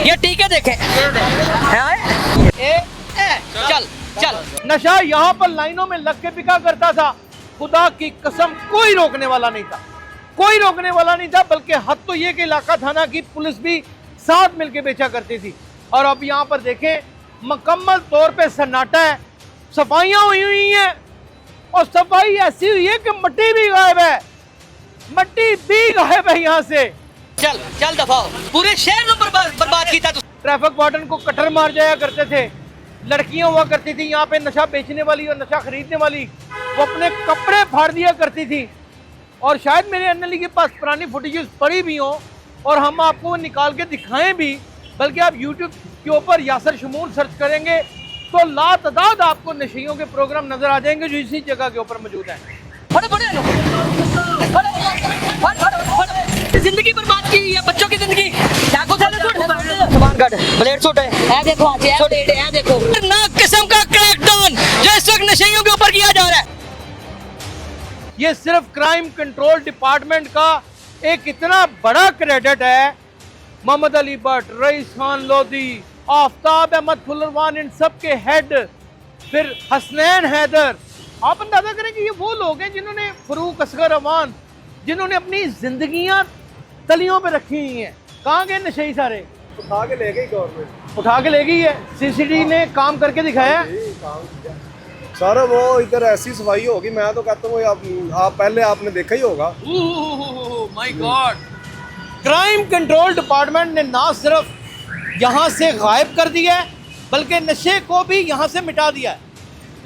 ये टीके देखें। चल चल। नशा यहाँ पर लाइनों में लग के बिका करता था, खुदा की कसम कोई रोकने वाला नहीं था, कोई रोकने वाला नहीं था। बल्कि हद तो ये कि इलाका थाना की पुलिस भी साथ मिलके बेचा करती थी। और अब यहाँ पर देखें, मुकम्मल तौर पे सन्नाटा है, सफाइयाँ हुई हैं और सफाई ऐसी हुई है कि मिट्टी भी गायब है, मिट्टी भी गायब है यहाँ से। चल चल दफा, पूरे शहर में बर्बाद किया। ट्रैफिक वार्डन को कटर मार जाया करते थे, लड़कियां हुआ करती थी यहाँ पे नशा बेचने वाली और नशा खरीदने वाली, वो अपने कपड़े फाड़ दिया करती थी। और शायद मेरे एनएलई के पास पुरानी फुटेजेस पड़ी भी हों और हम आपको वो निकाल के दिखाएं भी। बल्कि आप यूट्यूब के ऊपर यासर शमूल सर्च करेंगे तो लातादाद आपको नशेइयों के प्रोग्राम नजर आ जाएंगे जो इसी जगह के ऊपर मौजूद हैं। जिंदगी बर्बाद की है, बच्चों की जिंदगी। ब्लेड शूट है, देखो देखो ना किस्म का क्रैकडाउन जो इस वक्त नशेइयों के ऊपर किया जा रहा है। ये सिर्फ क्राइम कंट्रोल डिपार्टमेंट का एक इतना बड़ा क्रेडिट है। मोहम्मद अली भट्ट, रईस खान लोधी, आफ्ताब अहमद फुलरवान, इन सब के हेड, फिर हसनैन हैदर। आप अंदाजा करें कि ये वो लोग हैं जिन्होंने फरूक असगर अवान, जिन्होंने अपनी जिंदगियां तलियों पे रखी हुई हैं। कहाँ गए नशेई सारे? उठा के ले गई गवर्नमेंट, उठा के ले गई है। सीसीटीवी ने काम करके दिखाया सर। वो इधर ऐसी सफाई होगी, मैं तो कहता हूँ आप पहले आपने देखा ही होगा। My God. Crime control department ने ना सिर्फ यहाँ से गायब कर दिया है बल्कि नशे को भी यहाँ से मिटा दिया है।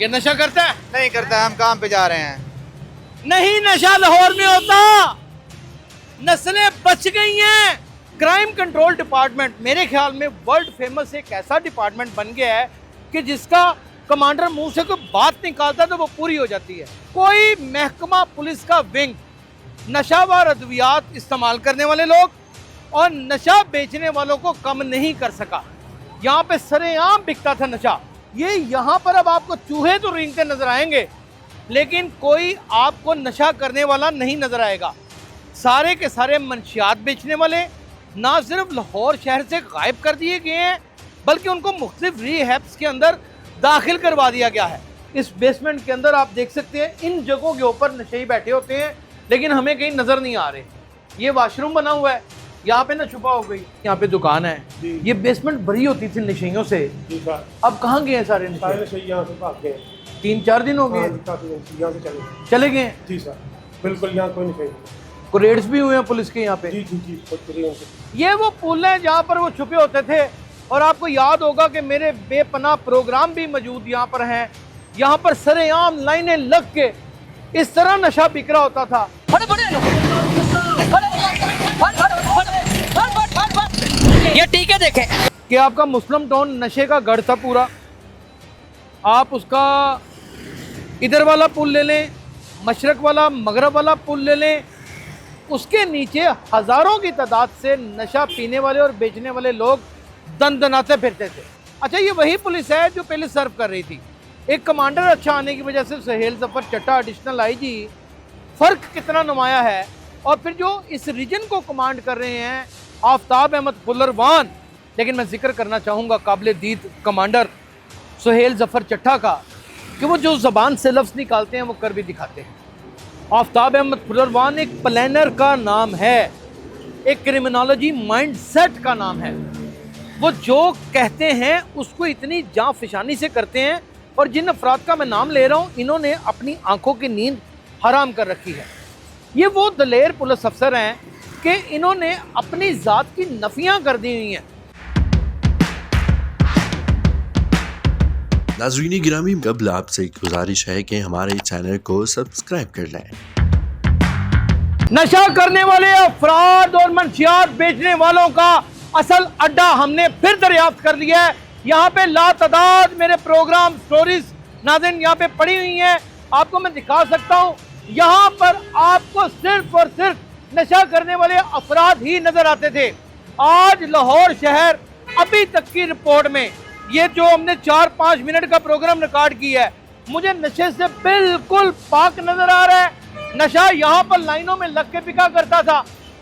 ये नशा करता है? नहीं करता है। हम काम पे जा रहे हैं। नहीं, नशा लाहौर में होता, नस्लें बच गई हैं। क्राइम कंट्रोल डिपार्टमेंट मेरे ख्याल में वर्ल्ड फेमस एक ऐसा डिपार्टमेंट बन गया है कि जिसका कमांडर मुंह से कोई बात निकालता तो वो पूरी हो जाती है। कोई महकमा पुलिस का विंग नशावर अद्वियात इस्तेमाल करने वाले लोग और नशा बेचने वालों को कम नहीं कर सका। यहाँ पे सरेआम बिकता था नशा। ये यहाँ पर अब आपको चूहे तो रेंगते नजर आएंगे लेकिन कोई आपको नशा करने वाला नहीं नजर आएगा। सारे के सारे मंशियात बेचने वाले ना सिर्फ लाहौर शहर से गायब कर दिए गए हैं बल्कि उनको मुख्तलिफ रिहैब्स के अंदर दाखिल करवा दिया गया है। इस बेसमेंट के अंदर आप देख सकते हैं इन जगहों के ऊपर नशेई बैठे होते हैं लेकिन हमें कहीं नजर नहीं आ रहे। ये वॉशरूम बना हुआ है, यहाँ पे ना छुपा हो गई, यहाँ पे दुकान है। ये बेसमेंट भरी होती थी नशेइयों से। अब कहाँ गए हैं सारे नशेई? यहाँ से भाग गए, 3-4 दिन हो गए यहाँ से चले गए। जी सर, बिल्कुल यहाँ कोई नहीं। को रेड्स भी हुए हैं पुलिस के यहाँ पे। ये वो पुल है जहाँ पर वो छुपे होते थे। और आपको याद होगा कि मेरे बेपनाह प्रोग्राम भी मौजूद यहाँ पर हैं। यहाँ पर सरेआम लाइनें लग के इस तरह नशा बिक रहा होता था। ये टीके देखें कि आपका मुस्लिम टाउन नशे का गढ़ था पूरा। आप उसका इधर वाला पुल ले लें, मशरक वाला मगरब वाला पुल ले लें, उसके नीचे हज़ारों की तादाद से नशा पीने वाले और बेचने वाले लोग दनदनाते फिरते थे। अच्छा, ये वही पुलिस है जो पहले सर्व कर रही थी। एक कमांडर अच्छा आने की वजह से सुहेल जफर चट्टा एडिशनल आईजी, फ़र्क कितना नुमाया है। और फिर जो इस रीजन को कमांड कर रहे हैं आफ्ताब अहमद फुलरवान। लेकिन मैं जिक्र करना चाहूँगा काबिल दीद कमांडर सुहेल जफर चट्टा का कि वो जो ज़बान से लफ्ज़ निकालते हैं वो कर भी दिखाते हैं। आफ्ताब अहमद फुलरवान एक प्लानर का नाम है, एक क्रिमिनोलॉजी माइंडसेट का नाम है। वो जो कहते हैं उसको इतनी जाँफिशानी से करते हैं। और जिन अफराद का मैं नाम ले रहा हूँ इन्होंने अपनी आंखों की नींद हराम कर रखी है। ये वो दलेर पुलिस अफसर हैं कि इन्होंने अपनी ज़ात की नफियाँ कर दी हुई हैं। नाज़रीन गिरामी, कबल आपसे एक गुजारिश है कि हमारे चैनल को सब्सक्राइब कर लें। नशा करने वाले अफराद और मंशियात बेचने वालों का असल अड्डा हमने फिर दरियाफ्त कर लिया है। यहाँ पे लातादाद मेरे प्रोग्राम स्टोरीज नाज़रीन यहाँ पे पड़ी हुई हैं, आपको मैं दिखा सकता हूँ। यहाँ पर आपको सिर्फ और सिर्फ नशा करने वाले अफराद ही नजर आते थे। आज लाहौर शहर अभी तक की रिपोर्ट में, ये जो हमने 4-5 मिनट का प्रोग्राम रिकॉर्ड किया है, मुझे नशे से बिल्कुल पाक नजर आ रहा है। नशा यहाँ पर लाइनों में लग के बिका करता था,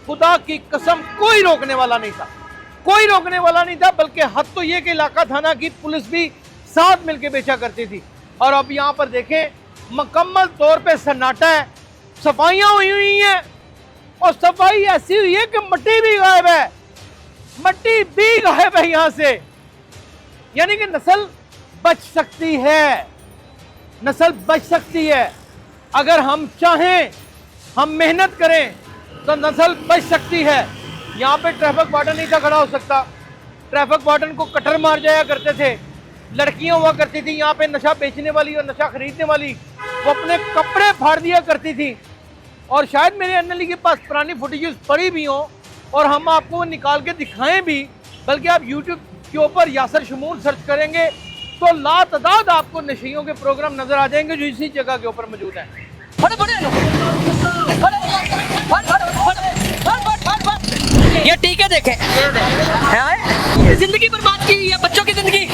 खुदा की कसम कोई रोकने वाला नहीं था, कोई रोकने वाला नहीं था, बल्कि हद तो ये कि इलाका थाना की पुलिस भी साथ मिलकर बेचा करती थी। और अब यहाँ पर देखें, मुकम्मल तौर पे सन्नाटा है, सफाइयाँ हुई हैं, और सफाई ऐसी हुई है कि मिट्टी भी गायब है, मिट्टी भी गायब है यहाँ से। यानी कि नस्ल बच सकती है, नस्ल बच सकती है। अगर हम चाहें, हम मेहनत करें तो नस्ल बच सकती है। यहाँ पे ट्रैफिक वार्डन नहीं था खड़ा हो सकता, ट्रैफिक वार्डन को कटर मार जाया करते थे, लड़कियां हुआ करती थी यहाँ पे नशा बेचने वाली और नशा खरीदने वाली, वो अपने कपड़े फाड़ दिया करती थी। और शायद मेरे एनएलई के पास पुरानी फुटेजेस पड़ी भी हों और हम आपको वो निकाल के दिखाएं भी, बल्कि आप यूट्यूब के ऊपर यासर शमूर सर्च करेंगे तो लातादाद आपको नशियों के प्रोग्राम नजर आ जाएंगे जो इसी जगह के ऊपर मौजूद हैं। ये टीके देखें, ये जिंदगी बर्बाद की है, बच्चों की जिंदगी।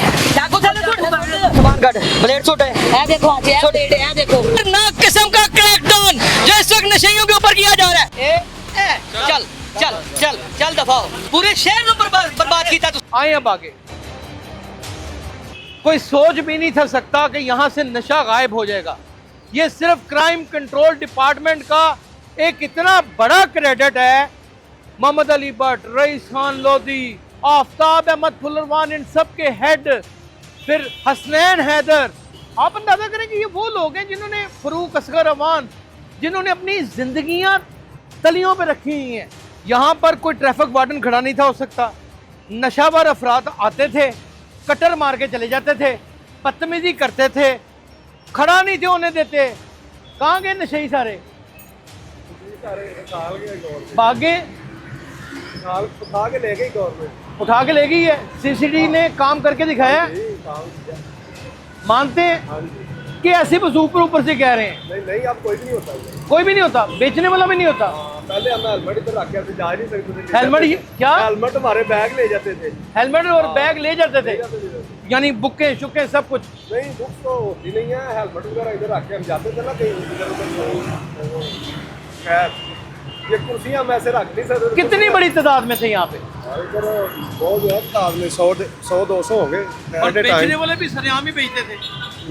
ब्लेड सूट है, देखो ये देखो खतरनाक किस्म का क्रैकडाउन जो इस वक्त नशेइयों के ऊपर किया जा रहा है। चल चल चल चल दफाओ, पूरे शहर में बर्बाद किया। आए अब आगे, कोई सोच भी नहीं था सकता कि यहाँ से नशा गायब हो जाएगा। ये सिर्फ क्राइम कंट्रोल डिपार्टमेंट का एक इतना बड़ा क्रेडिट है। मोहम्मद अली भट्ट, रईस खान लोधी, आफ्ताब अहमद फुलरवान, इन सब के हेड, फिर हसनैन हैदर। आप अंदाजा करें कि ये वो लोग हैं जिन्होंने, फरूक असगर अवान, जिन्होंने अपनी जिंदगियां तलियों पे रखी हुई हैं। यहाँ पर कोई ट्रैफिक वार्डन खड़ा नहीं था हो सकता, नशावर अफराद आते थे, कटर मार के चले जाते थे, बदतमीजी करते थे, खड़ा नहीं थे होने देते। कहाँ गए नशेई सारे? भागे, उठा के ले गई गवर्नमेंट, उठा के ले गई है। सीसीटीवी ने काम करके दिखाया है। मानते हैं कि ऐसे बस ऊपर से कह रहे हैं? नहीं नहीं, अब कोई भी नहीं होता, कोई भी नहीं होता, बेचने वाला भी नहीं होता। पहले हम हेलमेट इधर रख के जा नहीं सकते थे। हेलमेट क्या? हेलमेट हमारे बैग ले जाते थे, हेलमेट और बैग ले जाते थे, यानी बुक्के शुक्के सब कुछ। नहीं बुक्स तो होती नहीं है, हेलमेट वगैरह इधर रख के हम जाते थे ना कहीं। खैर, ये कुर्सियां हम ऐसे रख नहीं सकते। कितनी बड़ी तादाद में थे यहाँ पे? इधर बहुत जो है तादाद में 100-200 हो गए। और बेचने वाले भी सरेआम ही बेचते थे।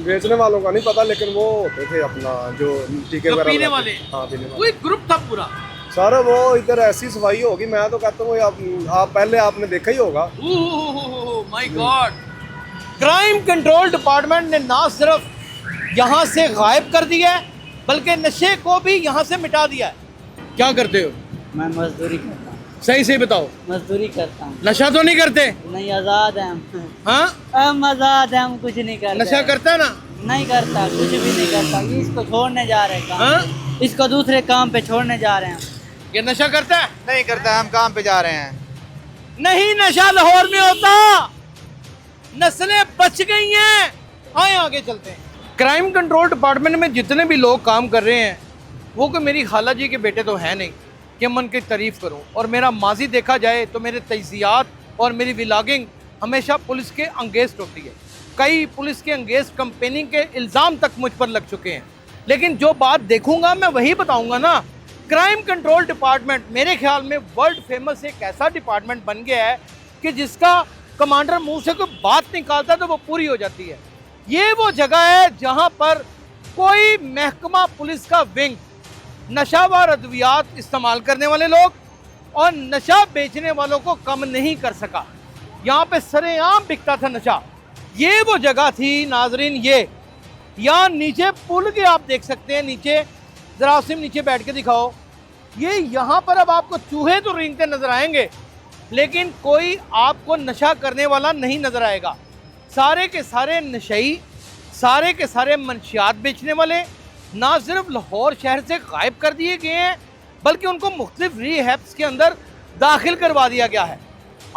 बेचने वालों का नहीं पता, लेकिन वो होते थे अपना जो टीके वगैरह पीने वाले। हाँ, पीने वाले। कोई ग्रुप था पूरा सर। वो इधर ऐसी सफाई होगी, मैं तो कहता हूँ आप पहले आपने देखा ही होगा। My God. Crime control department ने ना सिर्फ यहाँ से गायब कर दिया है, बल्कि नशे को भी यहाँ से मिटा दिया है। क्या करते हो? मैं मजदूरी करता हूँ। सही से बताओ। मजदूरी करता हूँ। नशा तो नहीं करते? नहीं, आजाद है हम। हाँ, हम आजाद है, हम कुछ नहीं करते। नशा करता है ना? नहीं करता, कुछ भी नहीं करता। इसको छोड़ने जा रहे हैं काम। हाँ? इसको दूसरे काम पे छोड़ने जा रहे हैं। ये नशा करता है? नहीं करता, हम काम पे जा रहे हैं। नहीं, नशा लाहौर में होता, नस्लें बच गई हैं। आए आगे चलते हैं। क्राइम कंट्रोल डिपार्टमेंट में जितने भी लोग काम कर रहे हैं, वो कोई मेरी खाला जी के बेटे तो है नहीं कि मैं उनकी तारीफ़ करूं। और मेरा माजी देखा जाए तो मेरे तज्जियात और मेरी व्लॉगिंग हमेशा पुलिस के अंगेस्ट होती है। कई पुलिस के अंगेस्ट कंपेनिंग के इल्ज़ाम तक मुझ पर लग चुके हैं, लेकिन जो बात देखूंगा मैं वही बताऊंगा ना। क्राइम कंट्रोल डिपार्टमेंट मेरे ख्याल में वर्ल्ड फेमस एक ऐसा डिपार्टमेंट बन गया है कि जिसका कमांडर मुंह से कोई बात निकालता है तो वो पूरी हो जाती है। ये वो जगह है जहां पर कोई महकमा पुलिस का विंग नशा व अद्वियात इस्तेमाल करने वाले लोग और नशा बेचने वालों को कम नहीं कर सका। यहाँ पे सरेआम बिकता था नशा। ये वो जगह थी नाजरीन, ये यहाँ नीचे पुल के आप देख सकते हैं, नीचे जरा सिम नीचे बैठ के दिखाओ। ये यहाँ पर अब आपको चूहे तो रेंगते नजर आएंगे, लेकिन कोई आपको नशा करने वाला नहीं नजर आएगा। सारे के सारे नशई, सारे के सारे मंशियात बेचने वाले ना सिर्फ लाहौर शहर से गायब कर दिए गए हैं, बल्कि उनको मुख्तलिफ रिहैब्स के अंदर दाखिल करवा दिया गया है।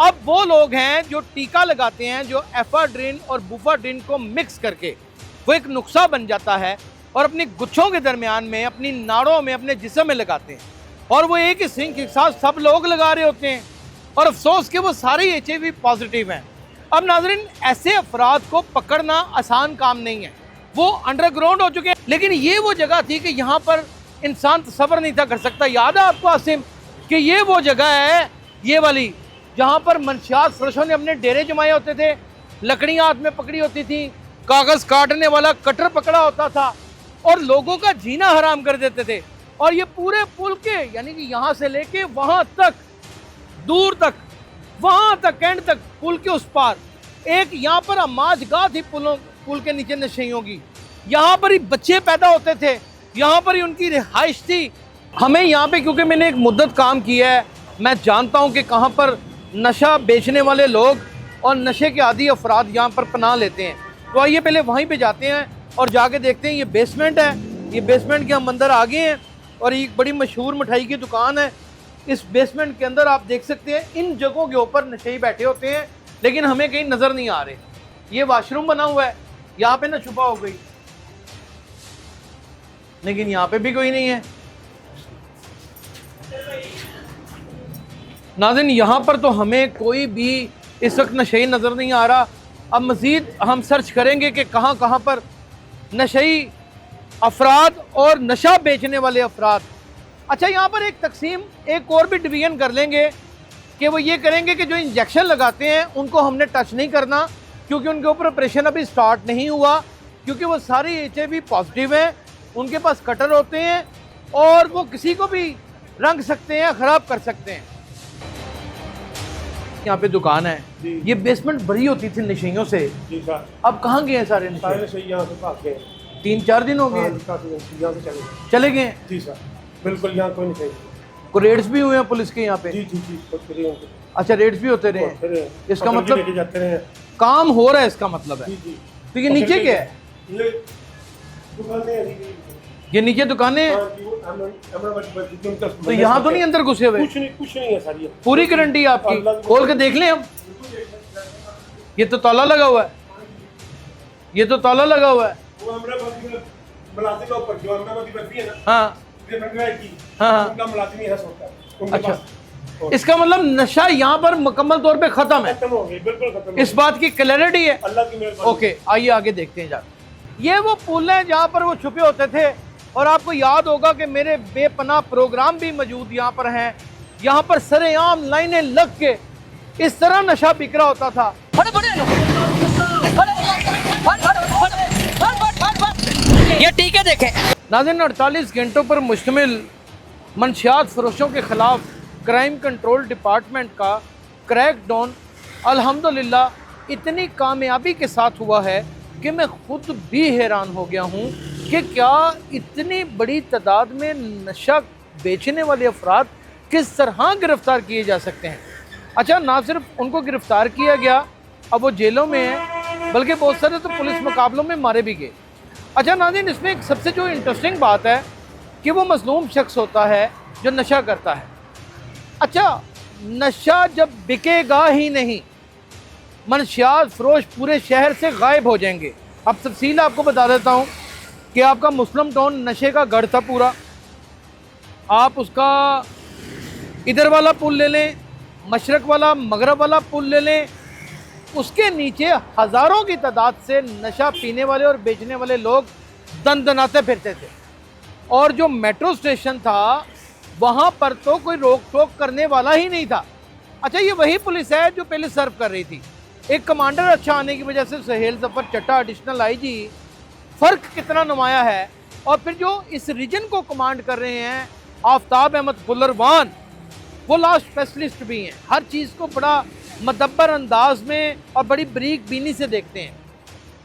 अब वो लोग हैं जो टीका लगाते हैं, जो एफाड्रिन और बुफाड्रिन को मिक्स करके वो एक नुस्खा बन जाता है और अपनी गुच्छों के दरमियान में, अपनी नाड़ों में, अपने जिस्म में लगाते हैं, और वो एक ही सिंक के साथ सब लोग लगा रहे होते हैं, और अफसोस कि वो सारे HIV पॉजिटिव हैं। अब नाज़रीन, ऐसे अफराद को पकड़ना आसान काम नहीं है, वो अंडरग्राउंड हो चुके हैं। लेकिन ये वो जगह थी कि यहाँ पर इंसान तसव्वुर नहीं था कर सकता। याद है आपको आसिम कि ये वो जगह है, ये वाली, जहाँ पर मंशियात फरोशों ने अपने डेरे जमाए होते थे, लकड़ियाँ हाथ में पकड़ी होती थी, कागज़ काटने वाला कटर पकड़ा होता था और लोगों का जीना हराम कर देते थे। और ये पूरे पुल के यानी कि यहाँ से लेके वहाँ तक, दूर तक, वहाँ तक एंड तक, पुल के उस पार एक यहाँ पर अमाजगाह थी पुल के नीचे नशेइयों की। यहाँ पर ही बच्चे पैदा होते थे, यहाँ पर ही उनकी रिहाइश थी। हमें यहाँ पे, क्योंकि मैंने एक मुद्दत काम किया है, मैं जानता हूँ कि कहाँ पर नशा बेचने वाले लोग और नशे के आदी अफराद यहाँ पर पनाह लेते हैं। तो आइए पहले वहीं पे जाते हैं और जाके देखते हैं। ये बेसमेंट है, ये बेसमेंट के हम अंदर आ गए हैं और एक बड़ी मशहूर मिठाई की दुकान है। इस बेसमेंट के अंदर आप देख सकते हैं इन जगहों के ऊपर नशेई बैठे होते हैं, लेकिन हमें कहीं नज़र नहीं आ रहे। ये वॉशरूम बना हुआ है, यहाँ पे ना छुपा हो गई, लेकिन यहाँ पे भी कोई नहीं है। नाज़रीन, यहाँ पर तो हमें कोई भी इस वक्त नशेई नज़र नहीं आ रहा। अब मज़ीद हम सर्च करेंगे कि कहाँ कहाँ पर नशेई अफराद और नशा बेचने वाले अफराद। अच्छा, यहाँ पर एक तकसीम, एक और भी डिवीज़न कर लेंगे कि वो ये करेंगे कि जो इंजेक्शन लगाते हैं उनको हमने टच नहीं करना, क्योंकि उनके ऊपर ऑपरेशन अभी स्टार्ट नहीं हुआ, क्योंकि वो सारे HIV पॉजिटिव हैं, उनके पास कटर होते हैं और वो किसी को भी रंग सकते हैं, ख़राब कर सकते हैं। यहाँ पे दुकान है, ये बेसमेंट भरी होती थी नशेइयों से। जी सर। अब कहाँ गए हैं सारे नशे? सारे नशे यहाँ से भाग गए। 3-4 दिन हो गए यहाँ से चले गए। जी सर, बिल्कुल यहाँ कोई नहीं चाहिए। को रेड्स भी हुए हैं पुलिस के यहाँ पे? जी जी जी। अच्छा, रेड्स भी होते रहे, इसका मतलब लेके जाते रहे, काम हो रहा है, इसका मतलब है। जी जी। तो ये नीचे क्या है? ये दुकानें हैं, ये नीचे दुकानें हैं। हाँ जी, वो तो यहाँ तो नहीं अंदर घुसे हुए? कुछ नहीं है सर, ये पूरी गारंटी है आपकी? खोल के देख लें हम। ये तो ताला लगा हुआ है, ये तो ताला लगा हुआ है। वो अमरावती में मुलाजिम के ऊपर, जो अमरावती बस्ती है ना, हाँ हाँ, उनका मुलाजिम ही है सोता है। अच्छा, इसका मतलब नशा यहाँ पर मुकम्मल तौर पे खत्म है, खत्म हो गई, बिल्कुल खत्म। इस बात की क्लैरिटी है? अल्लाह की मेहरबानी। ओके, आइए आगे देखते हैं जाकर। ये वो पुल है जहाँ पर वो छुपे होते थे, और आपको याद होगा कि मेरे बेपनाह प्रोग्राम भी मौजूद यहाँ पर हैं। यहाँ पर सरेआम लाइनें लग के इस तरह नशा बिक रहा होता था। ये टीके देखें। नाज़रीन, 48 घंटों पर मुश्तमिल मंशियात फरोशों के ख़िलाफ़ क्राइम कंट्रोल डिपार्टमेंट का क्रैकडाउन अल्हम्दुलिल्लाह इतनी कामयाबी के साथ हुआ है कि मैं ख़ुद भी हैरान हो गया हूँ कि क्या इतनी बड़ी तादाद में नशा बेचने वाले अफराद किस तरह गिरफ़्तार किए जा सकते हैं। अच्छा, ना सिर्फ उनको गिरफ़्तार किया गया, अब वो जेलों में हैं, बल्कि बहुत सारे तो पुलिस मुकाबलों में मारे भी गए। अच्छा नाज़रीन, इसमें एक सबसे जो इंटरेस्टिंग बात है कि वो मज़लूम शख्स होता है जो नशा करता है। अच्छा, नशा जब बिकेगा ही नहीं, मंशियात फरोश पूरे शहर से गायब हो जाएंगे। अब तफसील आपको बता देता हूँ कि आपका मुस्लिम टाउन नशे का गढ़ था पूरा। आप उसका इधर वाला पुल ले लें, मशरक़ वाला, मगरब वाला पुल ले लें, उसके नीचे हज़ारों की तादाद से नशा पीने वाले और बेचने वाले लोग दनदनाते फिरते थे। और जो मेट्रो स्टेशन था वहाँ पर तो कोई रोक टोक करने वाला ही नहीं था। अच्छा, ये वही पुलिस है जो पहले सर्व कर रही थी। एक कमांडर अच्छा आने की वजह से सुहेल ज़फ़र चट्टा एडिशनल आईजी, फ़र्क कितना नुमाया है। और फिर जो इस रीजन को कमांड कर रहे हैं आफ्ताब अहमद बुल्लरवान, वो लॉ स्पेशलिस्ट भी हैं, हर चीज़ को बड़ा मदब्बर अंदाज में और बड़ी बरीक बीनी से देखते हैं।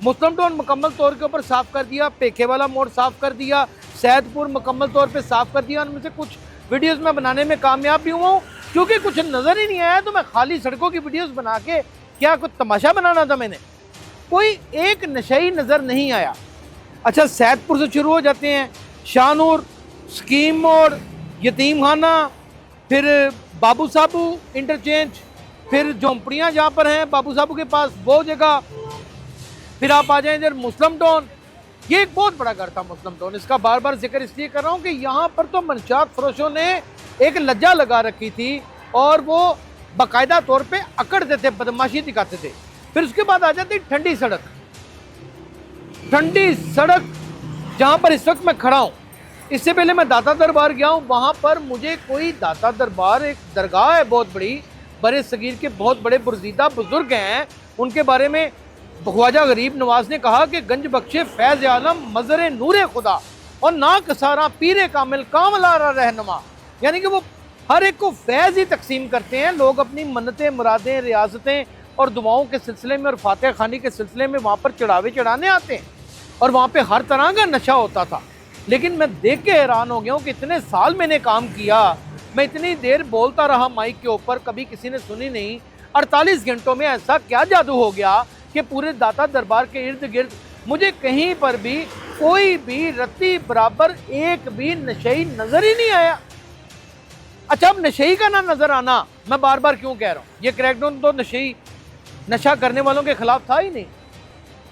मुस्लिम टाउन मुकम्मल तौर के ऊपर साफ़ कर दिया, पेखे वाला मोड़ साफ़ कर दिया, सैदपुर मुकम्मल तौर पे साफ़ कर दिया। उनमें से कुछ वीडियोस में बनाने में कामयाब भी हुआ हूँ, क्योंकि कुछ नज़र ही नहीं आया तो मैं खाली सड़कों की वीडियोस बना के क्या कुछ तमाशा बनाना था मैंने। कोई एक नशई नज़र नहीं आया। अच्छा, सैदपुर से शुरू हो जाते हैं, शाहनूर, स्कीम मोड़, यतीम खाना, फिर बाबू साबू इंटरचेंज, फिर झोंपड़ियाँ जहाँ पर हैं बाबू साबू के पास वो जगह, फिर आप आ जाएं इधर मुस्लिम टाउन। ये एक बहुत बड़ा घर था मुस्लिम टाउन। इसका बार बार जिक्र इसलिए कर रहा हूँ कि यहाँ पर तो मंशियात फरोशों ने एक लज्जा लगा रखी थी और वो बाकायदा तौर पे अकड़ते थे, बदमाशी दिखाते थे। फिर उसके बाद आ जाती ठंडी सड़क। ठंडी सड़क जहाँ पर इस वक्त मैं खड़ा हूँ, इससे पहले मैं दाता दरबार गया हूँ, वहाँ पर मुझे कोई दाता दरबार, एक दरगाह है बहुत बड़ी, बड़े सगीर के बहुत बड़े बुरजीदा बुजुर्ग हैं, उनके बारे में ख्वाजा गरीब नवाज ने कहा कि गंज बख्शे फैज़ आलम मज़र नूर खुदा और ना कसारा पीरे कामिल कामलारा रहनुमा, यानी कि वो हर एक को फैज़ ही तकसीम करते हैं। लोग अपनी मन्नतें, मुरादें, रियासतें और दुआओं के सिलसिले में और फातिहा खानी के सिलसिले में वहाँ पर चढ़ावे चढ़ाने आते हैं और वहाँ पे हर तरह का नशा होता था। लेकिन मैं देख के हैरान हो गया हूँ कि इतने साल मैंने काम किया, मैं इतनी देर बोलता रहा माइक के ऊपर, कभी किसी ने सुनी नहीं। 48 घंटों में ऐसा क्या जादू हो गया कि पूरे दाता दरबार के इर्द गिर्द मुझे कहीं पर भी कोई भी रत्ती बराबर एक भी नशई नजर ही नहीं आया। अच्छा, अब नशई का ना नजर आना मैं बार बार क्यों कह रहा हूँ, ये क्रैकडाउन तो नशा करने वालों के खिलाफ था ही नहीं।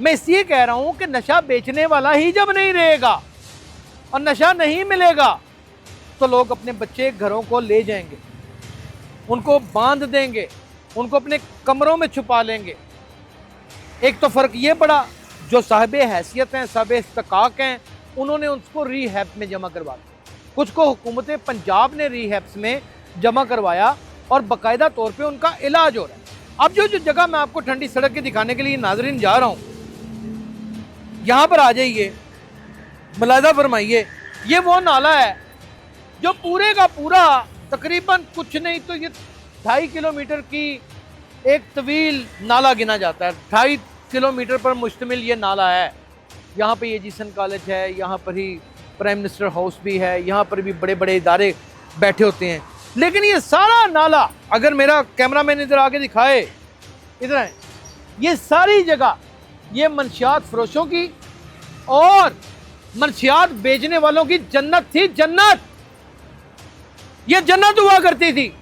मैं इसलिए कह रहा हूँ कि नशा बेचने वाला ही जब नहीं रहेगा और नशा नहीं मिलेगा तो लोग अपने बच्चे घरों को ले जाएंगे, उनको बांध देंगे, उनको अपने कमरों में छुपा लेंगे। एक तो फ़र्क ये पड़ा, जो साहिब हैसियत हैं, साहिब इस्तकाक हैं, उन्होंने उसको रीहैब में जमा करवा दिया। कुछ को हुकूमत पंजाब ने रीहैब्स में जमा करवाया और बाकायदा तौर पे उनका इलाज हो रहा है। अब जो जगह मैं आपको ठंडी सड़क के दिखाने के लिए नाजरीन जा रहा हूँ, यहाँ पर आ जाइए, मुलाहिजा फरमाइए, ये वो नाला है जो पूरे का पूरा तकरीबन कुछ नहीं तो ये 2.5 किलोमीटर की एक तवील नाला गिना जाता है। 2.5 किलोमीटर पर मुश्तमिल ये नाला है। यहाँ पे ये एजुकेशन कॉलेज है, यहाँ पर ही प्राइम मिनिस्टर हाउस भी है, यहाँ पर भी बड़े बड़े इदारे बैठे होते हैं। लेकिन ये सारा नाला, अगर मेरा कैमरामैन इधर आके दिखाए, इधर है, ये सारी जगह ये मंशियात फरोशों की और मंशियात बेचने वालों की जन्नत थी। जन्नत, ये जन्नत हुआ करती थी।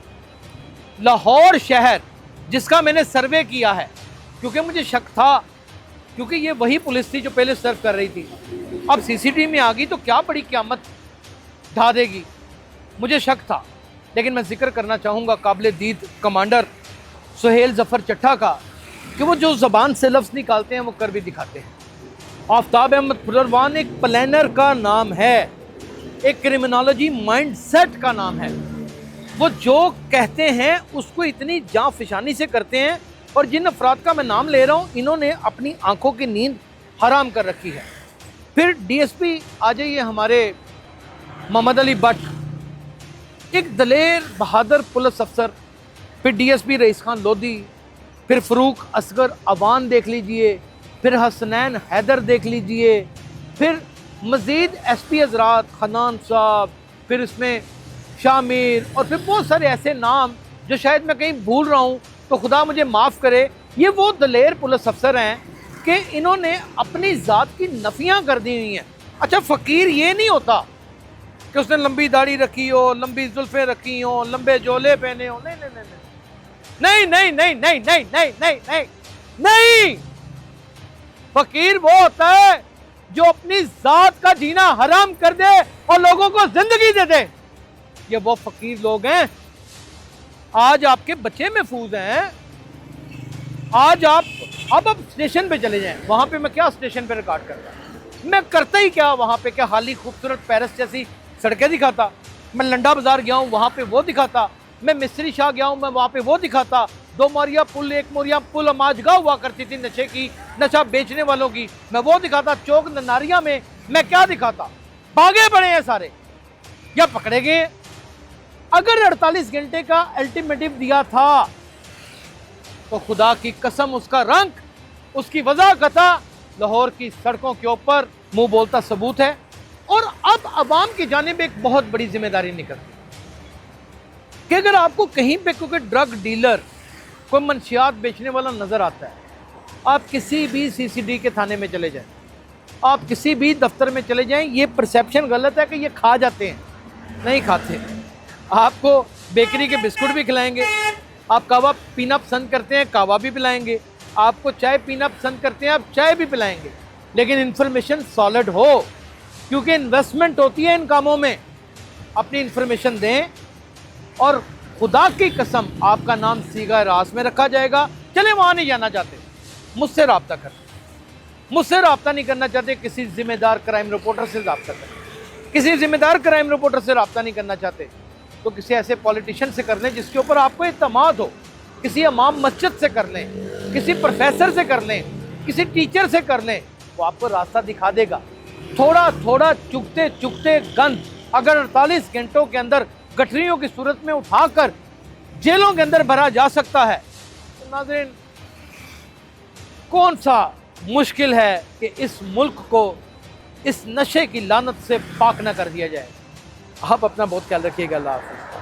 लाहौर शहर जिसका मैंने सर्वे किया है, क्योंकि मुझे शक था, क्योंकि ये वही पुलिस थी जो पहले सर्व कर रही थी, अब सीसीटीवी में आ गई तो क्या बड़ी क़यामत ढा देगी, मुझे शक था। लेकिन मैं जिक्र करना चाहूँगा काबिल दीद कमांडर सुहेल ज़फ़र चट्ठा का, कि वो जो ज़बान से लफ्ज़ निकालते हैं वो कर भी दिखाते हैं। आफ्ताब अहमद फुलरवान एक प्लानर का नाम है, एक क्रिमिनोलॉजी माइंडसेट का नाम है। वो जो कहते हैं उसको इतनी जाँफिशानी से करते हैं, और जिन अफराद का मैं नाम ले रहा हूँ इन्होंने अपनी आंखों की नींद हराम कर रखी है। फिर डीएसपी आ जाइए हमारे मोहम्मद अली भट्ट, एक दलेर बहादुर पुलिस अफसर, फिर डीएसपी रईस खान लोधी, फिर फ़रूक असगर अवान देख लीजिए, फिर हसनैन हैदर देख लीजिए, फिर मज़ीद एसपी हज़रात खनान साहब, फिर इसमें शामिर, और फिर बहुत सारे ऐसे नाम जो शायद मैं कहीं भूल रहा हूँ तो खुदा मुझे माफ़ करे। ये वो दलेर पुलिस अफसर हैं कि इन्होंने अपनी ज़ात की नफ़ियाँ कर दी हुई हैं। अच्छा, फ़कीर ये नहीं होता कि उसने लंबी दाढ़ी रखी हो, लंबी जुल्फ़ें रखी हो, लंबे जोले पहने हो, नहीं नहीं नहीं नहीं नहीं नहीं नहीं नहीं नहीं नहीं नहीं नहीं। फ़कीर वो होता है जो अपनी ज़ात का जीना हराम कर दे और लोगों को ज़िंदगी दे दे। ये वो फ़कीर लोग हैं। आज आपके बच्चे महफूज हैं, आज आप अब स्टेशन पे चले जाएं, वहाँ पे मैं क्या स्टेशन पे रिकॉर्ड करता, मैं करता ही क्या वहाँ पे, क्या हाली खूबसूरत पेरिस जैसी सड़कें दिखाता, मैं लंडा बाज़ार गया हूँ वहाँ पे वो दिखाता, मैं मिस्री शाह गया हूँ मैं वहाँ पे वो दिखाता, 2 मोरिया पुल, 1 मोरिया पुल अमाजगा हुआ करती थी नशे की, नशा बेचने वालों की, मैं वो दिखाता। चौक ननारिया में मैं क्या दिखाता, भागे पड़े हैं सारे या पकड़े गए। अगर 48 घंटे का अल्टीमेटम दिया था तो खुदा की कसम उसका रंग, उसकी वज़ाक़ता लाहौर की सड़कों के ऊपर मुंह बोलता सबूत है। और अब अवाम की जानिब एक बहुत बड़ी जिम्मेदारी निकलती है कि अगर आपको कहीं पे कोई ड्रग डीलर, कोई मंशियात बेचने वाला नज़र आता है, आप किसी भी सीसीडी के थाने में चले जाएं, आप किसी भी दफ्तर में चले जाएं, ये परसेप्शन गलत है कि ये खा जाते हैं, नहीं खाते। आपको बेकरी के बिस्कुट भी खिलाएंगे, आप कहवा पीना पसंद करते हैं कहवा भी पिलाएंगे, आपको चाय पीना पसंद करते हैं आप चाय भी पिलाएंगे, लेकिन इन्फॉर्मेशन सॉलिड हो, क्योंकि इन्वेस्टमेंट होती है इन कामों में। अपनी इन्फॉर्मेशन दें और खुदा की कसम आपका नाम सीगा रास में रखा जाएगा। चले वहाँ नहीं जाना चाहते, मुझसे रब्ता करें, मुझसे रब्ता नहीं करना चाहते, किसी जिम्मेदार क्राइम रिपोर्टर से रब्ता करें। किसी जिम्मेदार क्राइम रिपोर्टर से रब्ता नहीं करना चाहते तो किसी ऐसे पॉलिटिशियन से कर लें जिसके ऊपर आपको इत्मीनान हो, किसी इमाम मस्जिद से कर लें, किसी प्रोफेसर से कर लें, किसी टीचर से कर लें, वो आपको रास्ता दिखा देगा। थोड़ा थोड़ा चुगते चुगते गंद अगर 48 घंटों के अंदर गठरियों की सूरत में उठाकर जेलों के अंदर भरा जा सकता है, तो नाज़रीन कौन सा मुश्किल है कि इस मुल्क को इस नशे की लानत से पाक न कर दिया जाए। आप अपना बहुत ख्याल रखिएगा। अल्लाह हाफ़िज़।